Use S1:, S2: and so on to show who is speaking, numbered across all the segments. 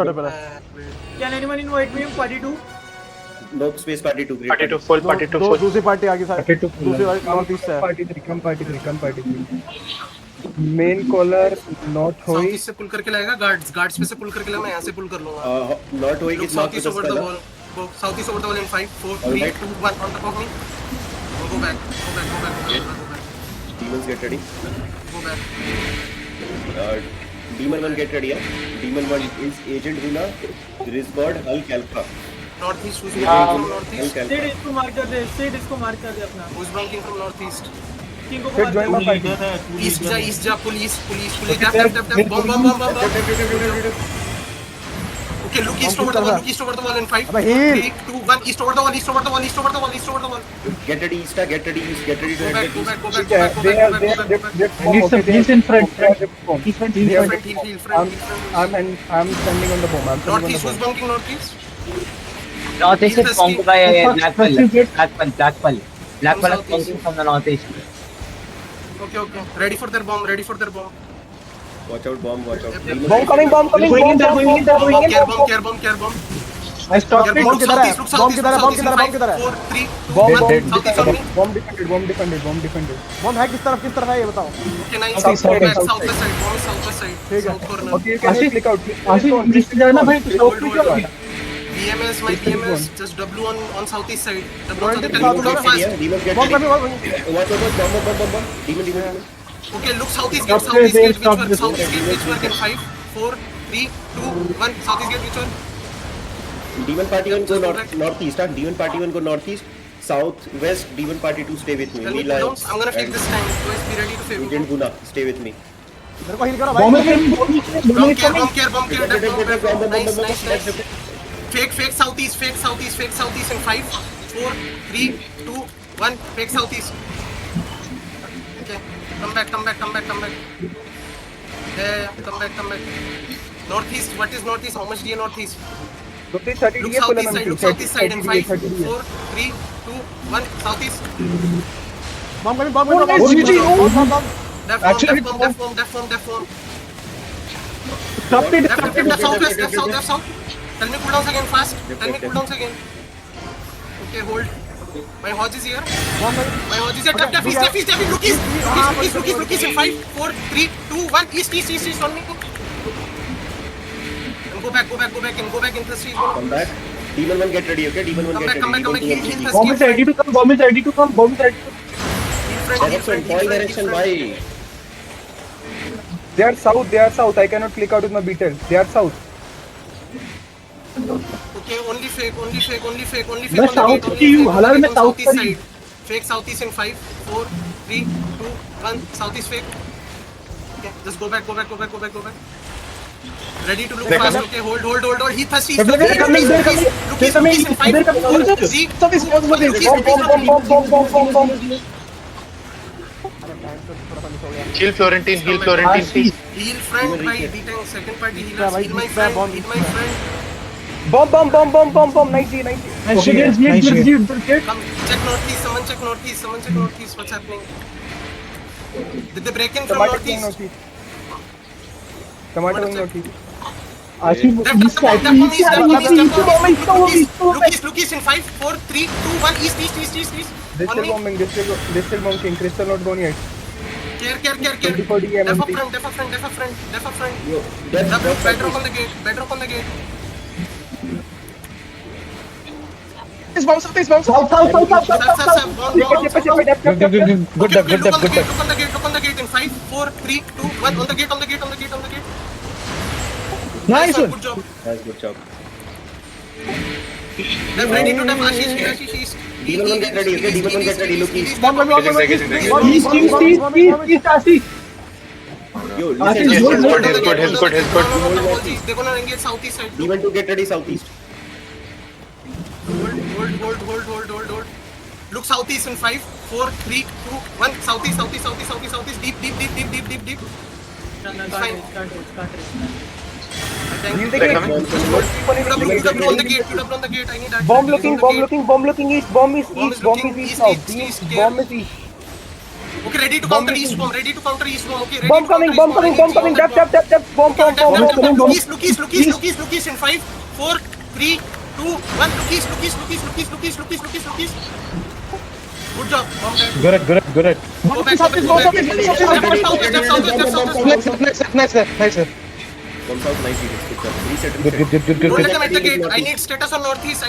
S1: Can anyone invite me? Party 2.
S2: No space party 2.
S3: Party 2 full, party 2 full.
S4: दूसरी party आगे साइड
S3: Party 2 full.
S4: दूसरी वाली नॉर्थ ईस्ट है
S5: कम party 3 main collar not
S6: south
S5: होई
S6: ईस्ट से पुल करके लाएगा गार्ड्स पे से पुल करके लाएगा मैं यहां से पुल कर लूंगा
S2: नॉट होई
S6: Look
S2: किस
S6: south
S2: not
S6: east over the wall go south east over the wall in 5 4 3
S2: Alright.
S6: 2 1 on top of me go back
S2: demons get ready.
S6: go back
S2: Demon 1 get ready. Demon 1 is Agent Huna, Grisgod, Hulk Alpha.
S6: north east who's from north
S2: Hulk
S6: east
S2: Alpha.
S1: Sid इसको मार कर दे. Sid इसको मार कर दे अपना.
S6: who's banking from north east
S1: King को
S5: फिर
S1: मार
S5: join
S1: they.
S5: my party
S6: east ja police tap bomb okay look east over the wall in 5
S4: अबे heal.
S6: 3 2 1 east over the wall
S2: Get ready East, get ready East, get ready to
S6: go back
S2: exit East.
S5: they are
S3: Need some heals in front. He's front.
S6: heel front
S5: I'm standing on the bomb
S6: north east who's banking north east
S7: Northeast is bombed by Blackpal. Blackpal is
S6: Southeast.
S7: bombing from the northeast.
S6: okay ready for their bomb
S2: Watch out, bomb, watch out. Demon
S5: bomb coming
S7: Going in there.
S6: care bomb
S3: I stopped it.
S4: Bomb किधर है bomb किधर है bomb किधर है bomb किधर है
S6: 4 3
S5: bomb
S6: 2 1 south east on me
S5: bomb defended
S4: bomb है किस तरफ है ये बताओ
S6: okay nice
S5: South
S6: go
S5: side,
S6: back
S5: south
S6: southwest side bomb is southwest side
S4: ठीक है.
S6: south corner
S5: okay you can
S3: Ashish,
S5: click out
S3: आशीष जिससे जाना भाई तो
S6: hold,
S3: शॉप
S6: hold,
S3: पे
S6: hold. BMS my BMS just W on southeast side W on
S4: Demon
S6: southeast
S4: get
S6: side
S2: get ready, Demon get
S4: bomb
S2: ready.
S4: कभी
S2: Watch out, bomb. Demon.
S6: okay look southeast
S3: Stop
S6: gate
S3: this,
S6: which
S3: stop
S6: work
S3: this.
S6: southeast gate which work in 5 4 3 2 1 southeast gate which work
S2: Demon party 1 go northeast, Demon party 1 go northeast. Southwest, Demon party 2 stay with me.
S6: tell me
S2: Neela
S6: cooldowns I'm gonna fake this time guys be ready to favor
S2: Agent Huna, stay with me.
S4: मेरे को heal करो
S3: bomb
S4: भाई
S6: bomb care nice fake southeast in 5 4 3 2 1 fake southeast okay come back yeah come back northeast what is northeast how much do you northeast
S5: look 30
S6: look
S5: DA pull
S6: southeast side in 5
S5: 30 DA
S6: 4 3 2 1 southeast
S4: bomb कभी bomb
S6: left form
S3: Stop it.
S6: left south tell me cooldowns again fast okay hold my hodge is here tap east look east in 5 4 3 2 1 east on me and go back in the street
S2: Come back. Demon 1 get ready, okay? Demon 1
S6: come
S2: get
S6: back
S2: ready.
S6: heal the
S3: Bomb is ready to come. Bomb is ready to come.
S2: Direction, fall direction, why?
S5: they are south I cannot click out with my beetle they are south
S6: okay only fake
S3: मैं south की हूँ, हालांकि मैं south
S6: southeast
S3: पर ही
S6: side fake southeast in 5 4 3 2 1 southeast fake okay just go back ready to look fast okay hold he thirsty
S3: They're coming.
S6: look east in 5
S5: bomb
S3: Heal Florentine, please.
S6: heal friend by D-Tank second party healers heal my friend
S5: bomb 90
S3: Nice shit.
S6: come check northeast someone check northeast what's happening did they break in from northeast
S5: tomato northeast
S3: Ashish,
S6: look east in 5 4 3 2 1 east
S5: they
S6: on
S5: still
S6: me
S5: bombing crystal not gone yet
S6: care
S5: 24 DM
S6: def
S5: empty.
S6: up front
S2: Yo, def,
S6: bedrock on the gate
S3: South.
S6: Sir,
S3: Good.
S6: look on the gate in 5 4 3 2 1 on the gate
S3: Nice one.
S6: good job
S2: That's good job.
S6: they're ready to def Ashish east
S2: Demon 1 get ready, okay? Demon 1 get ready, look east.
S3: East, Ashish.
S2: Yo,
S3: Ashish,
S2: listen.
S3: good.
S6: they're gonna engage southeast side
S2: Demon 2 get ready, southeast.
S6: hold look southeast in 5 4 3 2 1 southeast deep
S5: Heal the
S6: They're
S5: gate.
S6: coming. QW on the gate. I need that.
S5: Bomb looking east. Bomb is east now.
S6: East,
S5: Bomb is east.
S6: Okay, ready to counter east bomb. Ready to counter east bomb. Okay, ready
S5: Bomb
S6: to counter
S5: coming,
S6: east
S5: bomb coming, bomb coming. Def, def, def, def. Bomb, bomb, bomb.
S6: Look east in 5, 4, 3, 2, 1. Look east. Good job. Bomb dead.
S3: Good.
S6: Go back. Step southwest.
S5: Nice, sir.
S2: Bomb south, nice. Good job. Reset.
S3: Good.
S6: Don't let them at the gate. I need status on northeast.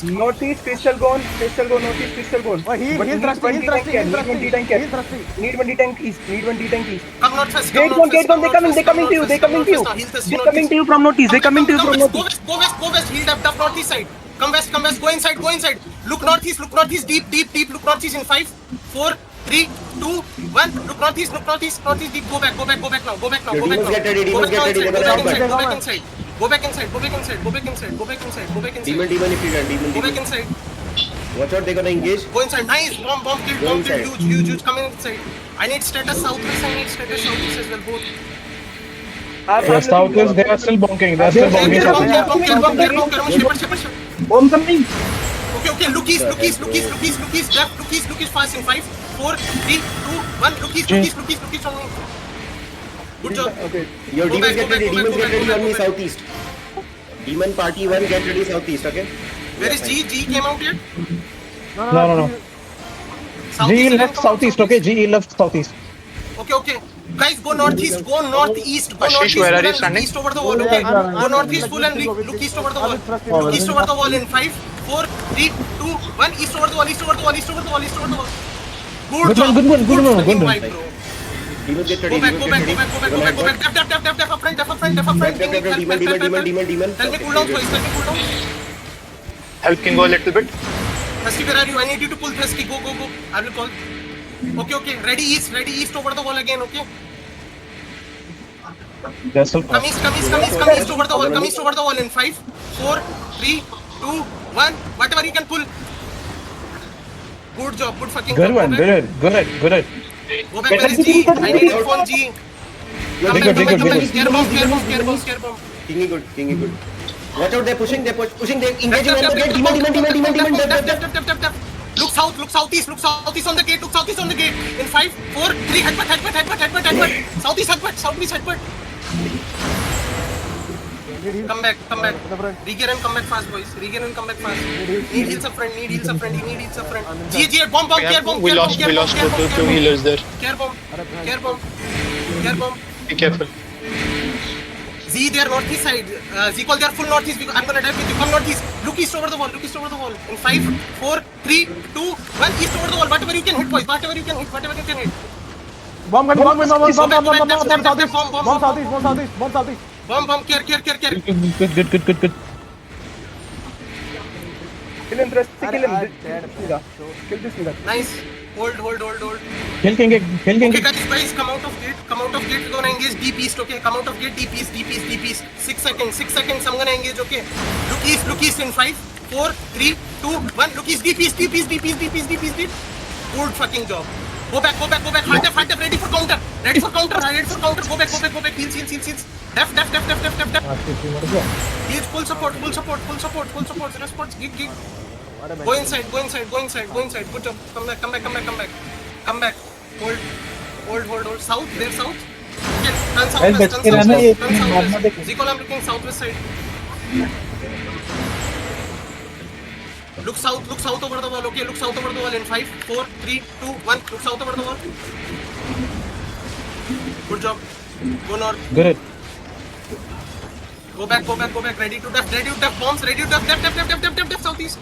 S5: Northeast, pistol gone. Northeast, pistol gone.
S4: Oh, heal
S5: But
S4: thrusty,
S5: need one D-tank here. Need one D-tank east. Need one D-tank east.
S6: Come northwest.
S5: Gate gone. They're coming to you. They're coming to you from northeast. They're coming to you from northeast.
S6: Go west. Heal up northeast side. Come west. Go inside. Look northeast. Deep. Look northeast in 5, 4, 3, 2, 1. Look northeast. Deep. Go back now. Go back now.
S2: Demons get ready,
S6: Go
S2: demons get ready, they're gonna
S6: back
S2: come
S6: inside. Go back inside.
S2: Demon if you can.
S6: Go back
S2: Demon.
S6: inside.
S2: Watch out, they're gonna engage.
S6: Go inside. Nice. Bomb kill.
S2: Go inside.
S6: Huge. Coming inside. I need status southwest. As well. Both.
S3: Southwest, they are still bonking.
S6: Care bomb. Shepherd.
S3: Bomb coming.
S6: Okay. Look east. Left. Look east fast in 5, 4, 3, 2, 1. Look east on me. Good job.
S5: Okay.
S2: Your
S6: Go
S2: demons
S6: back,
S2: get
S6: go
S2: ready.
S6: back,
S2: Demons
S6: go
S2: get
S6: back,
S2: ready
S6: go
S2: on me
S6: back.
S2: southeast. Demon party 1 get ready southeast. Okay.
S6: Where is G? G came out yet?
S3: No. GE left southeast. Okay, GE left southeast.
S6: Okay. Guys, go northeast.
S8: Ashish, where are you standing?
S6: East over the wall, okay? Go northeast full and look east over the wall. Look east over the wall in 5, 4, 3, 2, 1. East over the wall. Good
S3: one.
S6: fucking vibe, bro.
S2: Demons get ready.
S6: Go back. Def up front.
S2: Demon.
S6: Tell me cool down twice.
S8: Help Kingo a little bit.
S6: Thusty, where are you? I need you to pull Thusty. Go. I will call. Okay. Ready east over the wall again, okay?
S3: They're still
S6: Come east over the wall in 5, 4, 3, 2, 1. Whatever you can pull. Good job. Good fucking
S3: good
S6: job.
S3: one. Good.
S6: Go back. Where is G? I need info on G. Come back. Scare bomb.
S2: King is good. Watch out, they're pushing. They're engaging on the gate. Demon.
S6: Look southeast on the gate. In 5, 4, 3. Headbutt. Southeast headbutt. Come back. Regear and come back fast, boys. Need heals a friend. G, bomb.
S8: We lost two healers there.
S6: Care bomb.
S8: Be careful.
S6: Z, they are northeast side. Z call, they are full northeast. I'm gonna dive with you. Come northeast. Look east over the wall. In 5, 4, 3, 2, 1. East over the wall. Whatever you can hit, boys. Whatever you can hit.
S4: Bomb southeast.
S6: Care.
S3: Good.
S5: Kill him, Thrusty. Kill him. Kill this nigga.
S6: Nice. Hold.
S3: Kill King.
S6: Okay, guys, come out of gate. We're gonna engage deep east, okay? Come out of gate, deep east. 6 seconds, I'm gonna engage, okay? Look east in 5, 4, 3, 2, 1. Look east, deep east. Good fucking job. Go back. Hard def, ready for counter. Go back. Heals. Def. Heals, full support. Response, gig. Go inside. Good job. Come back. Hold. South. Okay, turn southwest. Zikol, I'm looking southwest side. Look south over the wall. Okay, look south over the wall in 5, 4, 3, 2, 1. Look south over the wall. Good job. Go north.
S3: Good.
S6: Go back. Ready to def bombs. Def southeast.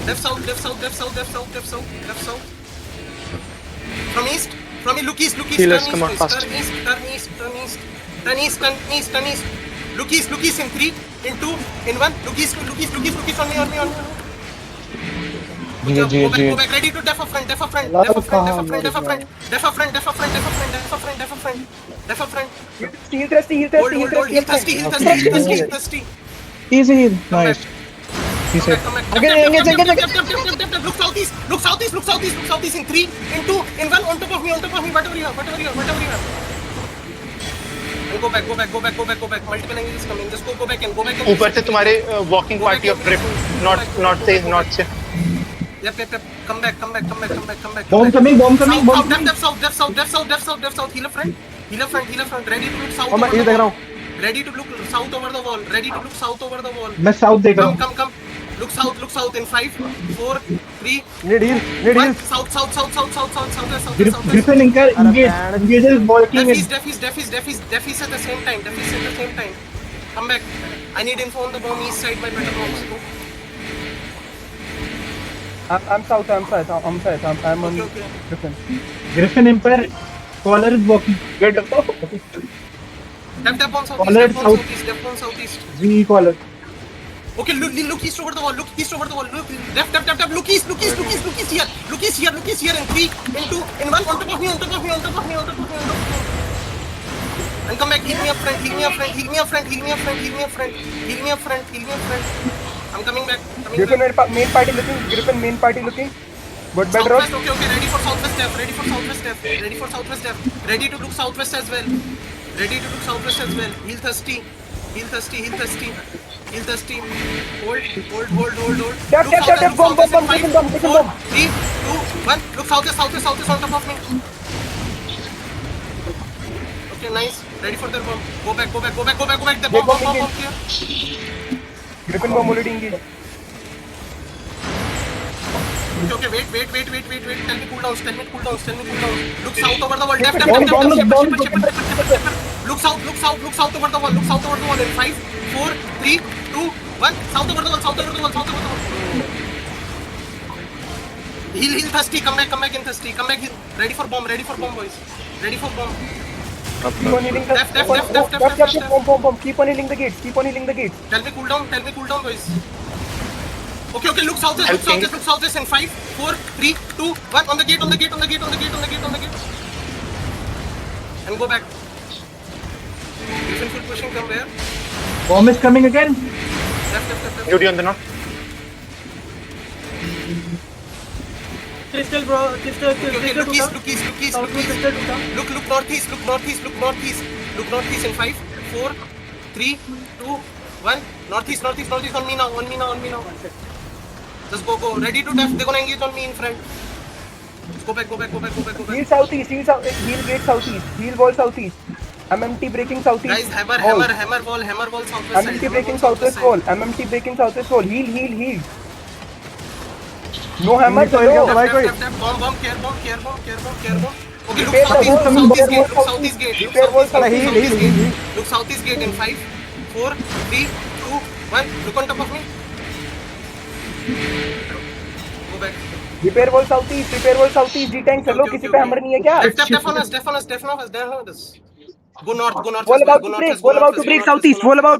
S6: Def south. From east. Look east.
S8: Healers, come on, fast.
S6: Turn east. Look east in 3, in 2, in 1. Look east on me. Go back. Ready to def a front. Def a front.
S5: Heal Thrusty.
S6: Hold. Thirsty.
S3: Easy heal. Nice. He said.
S6: Again. Look southeast in 3, in 2, in 1. On top of me. Whatever you have. And go back. Multiple angles coming. Just go back and
S8: ऊपर से तुम्हारे walking party of trip. Not safe.
S6: Yep. Come back.
S3: Bomb coming.
S6: Def south. Heal a friend. Ready to look south.
S4: और मैं
S6: over
S4: ये
S6: the
S4: देख रहा
S6: wall.
S4: हूँ.
S6: Ready to look south over the wall.
S3: मैं साउथ देख रहा हूँ.
S6: Come. Look south in 5, 4, 3,
S4: Need heal.
S6: 1. South.
S3: Griffin engage is walking in.
S6: Def is at the same time. Come back. I need info on the bomb east side by better bombs. Go.
S5: I'm south. I'm on
S6: Okay.
S5: Griffin.
S3: Griffin Empire. Caller is walking. Get up.
S6: Def on
S3: Caller
S6: southeast. Def on southeast.
S3: G caller.
S6: Okay, look east over the wall. Look, def. Look east here. Look east here. In 3, in 2, in 1. On top of me. And come back. Heal me up, friend. I'm coming back.
S5: Griffin main party looking. But better off.
S6: Southwest, okay. Ready for southwest step. Ready to look southwest as well. Heal thirsty. Hold.
S5: Tap, bomb,
S6: Southwest in
S5: taking
S6: 5,
S5: bomb.
S6: 4, 3, 2, 1. Look southwest on top of me. Okay, nice. Ready for their bomb. Go back. The bomb here.
S5: Griffin bomb already engaged.
S6: Okay, wait. Tell me cool down. Look south over the wall. Def. Look south over the wall. In 5, 4, 3, 2, 1. South over the wall. Heal thirsty. Come back in thirsty. Heal. Ready for bomb, boys. Ready for bomb.
S5: Keep on healing
S6: Def.
S5: bomb. Keep on healing the gates.
S6: Tell me cool down, boys. Okay. Look southwest in 5, 4, 3, 2, 1. On the gate. And go back. Griffin full pushing, come where?
S3: Bomb is coming again.
S6: Def.
S8: Duty on the north.
S1: Crystal bro. Crystal
S6: Okay, look east.
S1: Crystal Duta.
S6: Look northeast. Look northeast in 5, 4, 3, 2, 1. Northeast. On me now. Just go. Ready to def. They're gonna engage on me in front. Go back.
S5: Heal southeast. Heal gate southeast. Heal wall southeast. MMT breaking southeast.
S6: Guys, hammer wall southwest.
S5: MMT breaking southwest wall. Heal. No hammer.
S6: Bomb, care bomb. Okay, look southeast gate. Look southeast gate in 5, 4, 3, 2, 1. Look on top of me. Go back.
S5: Repair wall southeast. G-tank चलो किसी पे hammer नहीं है क्या?
S6: Def on us. Go north.
S5: Wall about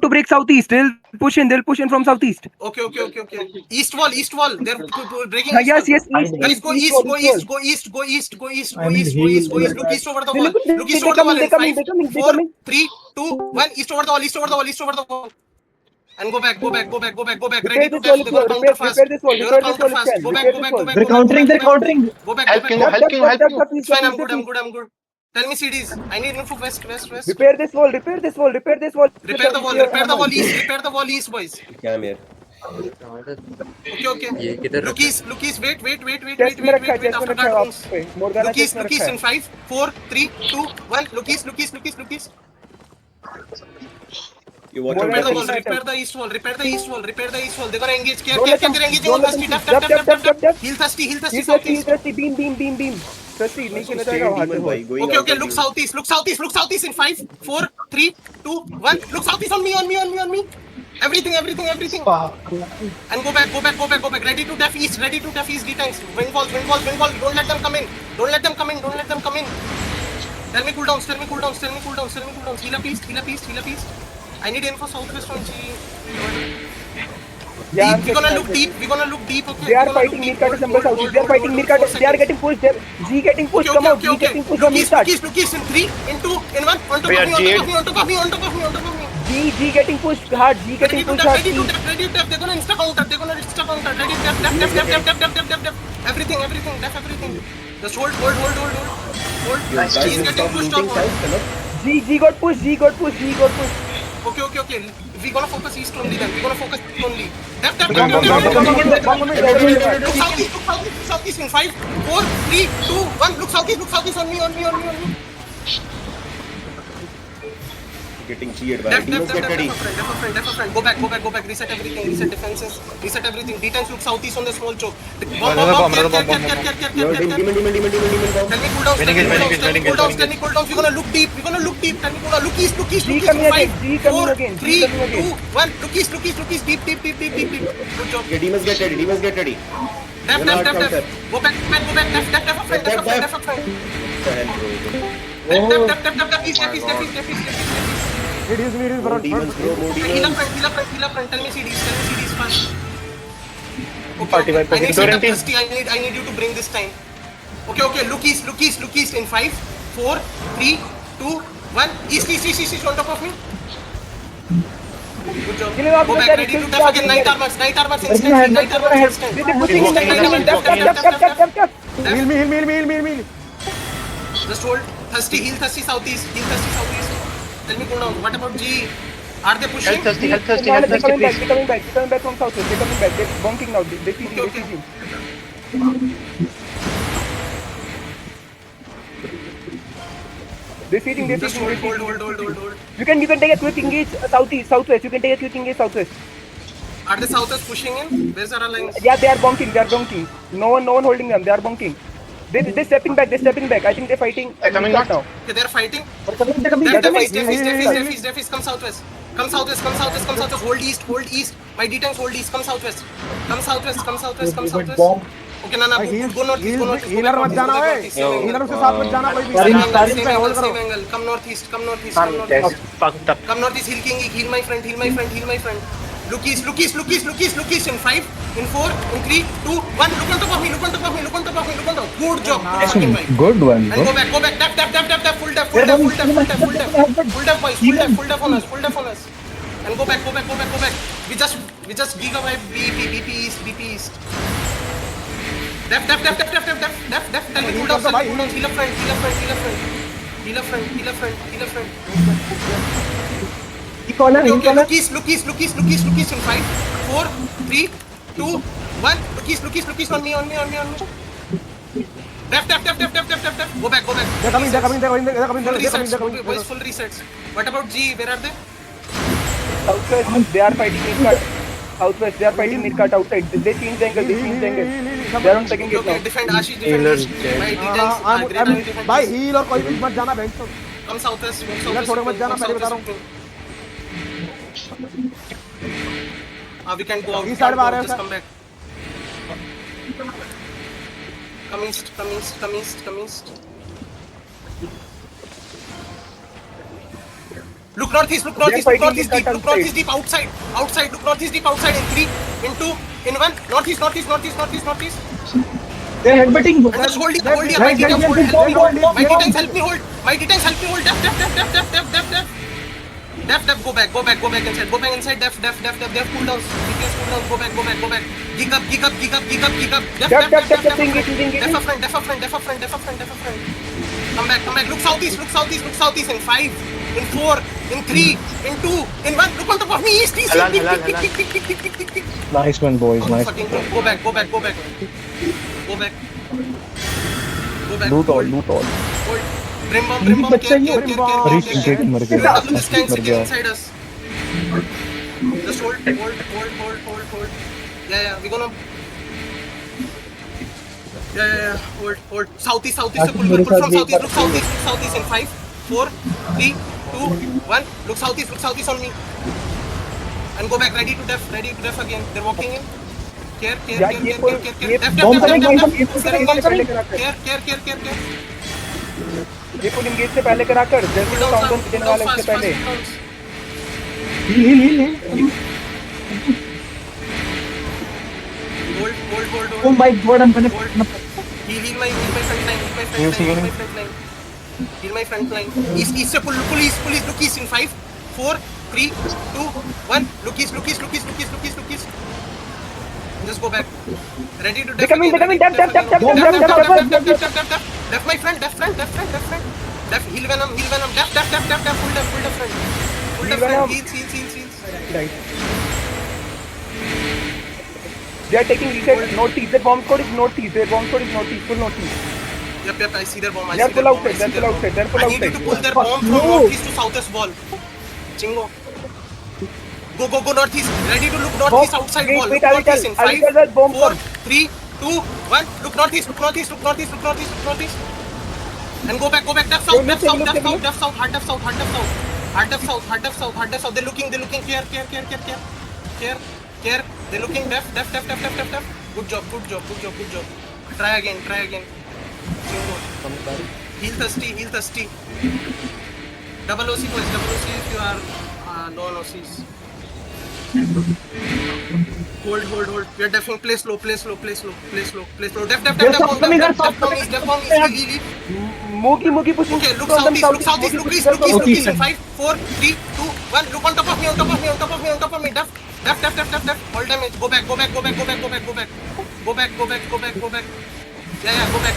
S5: to break southeast. They'll push in from southeast.
S6: Okay. East wall. They're breaking.
S5: Yes, east.
S6: Guys, go east. Look east over the wall.
S5: They're coming.
S6: 4, 3, 2, 1. East over the wall. And go back. Ready to def. They're gonna counter fast. Go back.
S3: They're countering.
S6: Go back.
S8: Help you.
S6: It's fine, I'm good. Tell me CDs. I need info west.
S5: Repair this wall.
S6: Repair the wall east, boys.
S2: क्या मेरे?
S6: Okay. Look east. Wait
S5: Chest में रखा है,
S6: after that rounds.
S5: Morgana
S6: Look
S5: chest में
S6: east
S5: रखा है.
S6: in 5, 4, 3, 2, 1. Look east.
S2: You want
S5: More
S2: to
S5: than
S2: defend?
S6: Repair the east wall. They're gonna engage. Care.
S5: Don't let them-
S6: They're engaging
S5: don't
S6: on
S5: let
S6: thirsty.
S5: them-
S6: Def.
S5: Def.
S6: Heal thirsty.
S5: Heal
S6: Southeast.
S5: thirsty. Beam. Thirsty नहीं खेला जाएगा वहाँ से
S2: Demon boy, going
S6: Okay.
S2: out of
S6: Look
S2: you.
S6: southeast in 5, 4, 3, 2, 1. Look southeast on me. Everything. And go back. Ready to def east. D-tanks. Wind walls. Don't let them come in. Tell me cooldowns. Heal up east. I need info southwest on G.
S5: Yeah,
S6: We're gonna look deep. Okay.
S5: They are fighting Mirka to Sambal southeast. They are fighting Mirka. They are getting pushed. G getting pushed. Come out. G getting pushed from east side.
S6: Look east in 3, in 2, in 1. On top
S8: We are
S6: of me. On top of me.
S5: G getting pushed hard. G getting
S6: Ready to
S5: pushed
S6: def.
S5: hard.
S6: Ready to def. They're gonna insta counter. Ready def. Everything. Def everything. Just hold.
S2: You guys
S6: He's
S2: will
S6: getting
S2: stop
S6: pushed
S2: looting
S6: up.
S2: sides, hello?
S5: G got pushed.
S6: Okay. We gonna focus east only then. We gonna focus east only. Def. Look southeast in 5, 4, 3, 2, 1. Look southeast on me.
S2: Getting G advantage. Demons get ready.
S6: Def a friend. Go back. Reset everything. Reset defenses. Reset everything. D-tanks look southeast on the small choke. Bomb.
S2: Demon bomb.
S6: Tell me cooldowns. Tell me cooldowns. We're gonna look deep. Tell me cooldowns. Look east.
S5: G coming again, G coming
S6: 4,
S5: again,
S6: 3,
S5: G coming
S6: 2,
S5: again.
S6: 1. Look east. Deep. Good job.
S2: Okay, demons get ready.
S6: Def. Go back. Def a friend.
S2: What the hell, bro?
S6: Def. East.
S4: It is me,
S2: More demons, bro. More
S6: Heal up
S2: demons.
S6: front. Tell me CDs fast. Okay.
S8: 45
S6: I need
S8: Florentine.
S6: setup, Dusty. I need you to bring this time. Okay. Look east in 5, 4, 3, 2, 1. East on top of me. Good job.
S5: Kill him off,
S6: Go back.
S5: Dusty.
S6: Ready to
S5: Kill
S6: def again.
S5: Dusty.
S6: Night armors instant.
S5: This is pushing in the
S8: Walking,
S5: Def.
S4: Heal me.
S6: Just hold. Thirsty southeast. Tell me cooldown. What about G? Are they pushing?
S8: Help thirsty,
S5: They're coming back.
S8: please.
S5: They're coming back from south. They're coming back. They're bonking now. They're sieging.
S6: Okay.
S5: They're sieging.
S6: Just hold.
S5: You can take a quick engage southwest. You can take a quick engage southwest.
S6: Are the Southers pushing in? Where's our alliance?
S5: Yeah, they are bonking. No one holding them. They are bonking. They're stepping back. I think they're fighting.
S8: They're coming
S5: back
S8: back.
S5: now.
S6: Okay, they're fighting.
S5: They're coming.
S6: Defis, come southwest. Hold east. My D-tanks hold east. Come southwest. Okay, no. Go northeast.
S4: Healer मत जाना ओए healer से साथ मत जाना कोई भी
S6: Same angle. Come northeast.
S8: Fucked up.
S6: Come northeast. Heal king. Heal my friend. Look east in 5, in 4, in 3, 2, 1. Look on top of me. Good job.
S3: Good one,
S6: And
S3: bro.
S6: go back. Def. Full def, boys. Full def on us. And go back. We just gigabyte BP East. Def. Tell me cooldowns. Heal a friend. Okay. Look east in 5, 4, 3, 2, 1. Look east on me. Def. Go back.
S4: they're coming
S6: Boys, full resets. What about G? Where are they?
S5: Southwest, they are fighting mid-cut. Southwest, they are fighting mid-cut outside. They change the angle. They are on second gate
S6: Okay,
S5: now.
S6: defend Ashish, defend. My D-tanks,
S4: भाई heal और कोई भी मत जाना bank तो
S6: Come southwest.
S4: थोड़े मत जाना, पहले बता रहा हूँ।
S6: We can go out.
S4: East side में आ रहे हैं
S6: Just
S4: sir.
S6: come back. Come east. Look northeast deep, outside, look northeast deep, outside, in 3, in 2, in 1, northeast.
S3: They're headbutting.
S6: And just hold here, my D-tanks help me hold, Def, go back inside, Def, cooldowns, DPS cooldowns, go back, gig up, Def a friend, come back, look southeast, in 5, in 4, in 3, in 2, in 1, look on top of me, east,
S8: Halal.
S3: Nice one, boys. Nice.
S6: fucking go back,
S3: Loot all.
S6: hold, Brim bomb, care,
S3: मर गया.
S6: this tank
S3: मर
S6: sitting
S3: गया.
S6: inside us. Just hold. Yeah, we gonna. Yeah. Hold. Southeast. Pull from southeast. Look southeast in 5, 4, 3, 2, 1. Look southeast on me. And go back. Ready to def again. They're walking in. Care. Care.
S5: ये पुल engage से पहले कराकर जैसे वो counter देने वाले उससे पहले
S3: Heal.
S6: Hold.
S3: Oh my god, I'm gonna.
S6: Heal my front line. East se pull east. Look east in 5, 4, 3, 2, 1. Look east. Just go back. Ready to def.
S5: They're coming. Def.
S6: Def my friend. Def. Heal venom. Def. Full def friend. Hold up, friend. Heals.
S5: Right. They are taking reset northeast. Their bomb squad is northeast. Their bomb squad is northeast. Full northeast.
S6: Yep, I see their bomb.
S5: They are full outside. They are full outside. They are full
S6: I need you
S5: outside.
S6: to pull their bomb from northeast to southwest wall. Chingo. Go northeast. Ready to look northeast outside wall. Look
S5: Wait, I will
S6: northeast in
S5: tell
S6: 5,
S5: that bomb
S6: 4,
S5: come.
S6: 3, 2, 1. Look northeast. And go back. Left south. Hard left south. They're looking. Care. They're looking left. Good job. Try again. Chingo. Heal thirsty. Double OC boys. Double OC if you are non OCs. Hold. We are definitely play slow. Def bomb is heal.
S5: Moogie pushing.
S6: Okay, look southeast, look east in 5, 4, 3, 2, 1. Look on top of me. Def. All damage. Go back. Yeah, go back.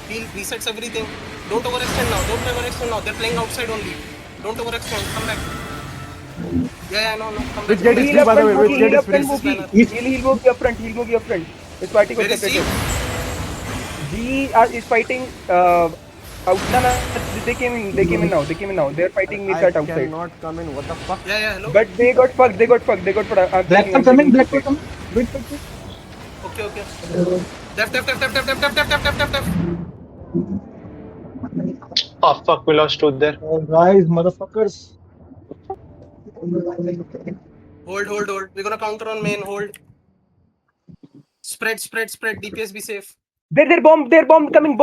S6: Heal, resets everything. Don't overextend now. They're playing outside only. Don't overextend. Come back. Yeah, no. Come
S4: Which
S6: back.
S4: gate is free, by the way? Which gate is free?
S5: He'll move your front. It's fighting
S6: Where
S5: with
S6: is he?
S5: separated. G is fighting out. No, they came in now. They're fighting me
S4: I
S5: that outside.
S4: cannot come in. What the fuck?
S6: Yeah, hello.
S5: But they got fucked. I'm
S3: Black
S5: taking-
S3: one coming. Wait.
S6: Okay. Def.
S8: Oh fuck, we lost truth there.
S3: Guys, motherfuckers.
S6: Hold. We're gonna counter on main. Hold. Spread. DPS be safe.
S5: Their bomb coming.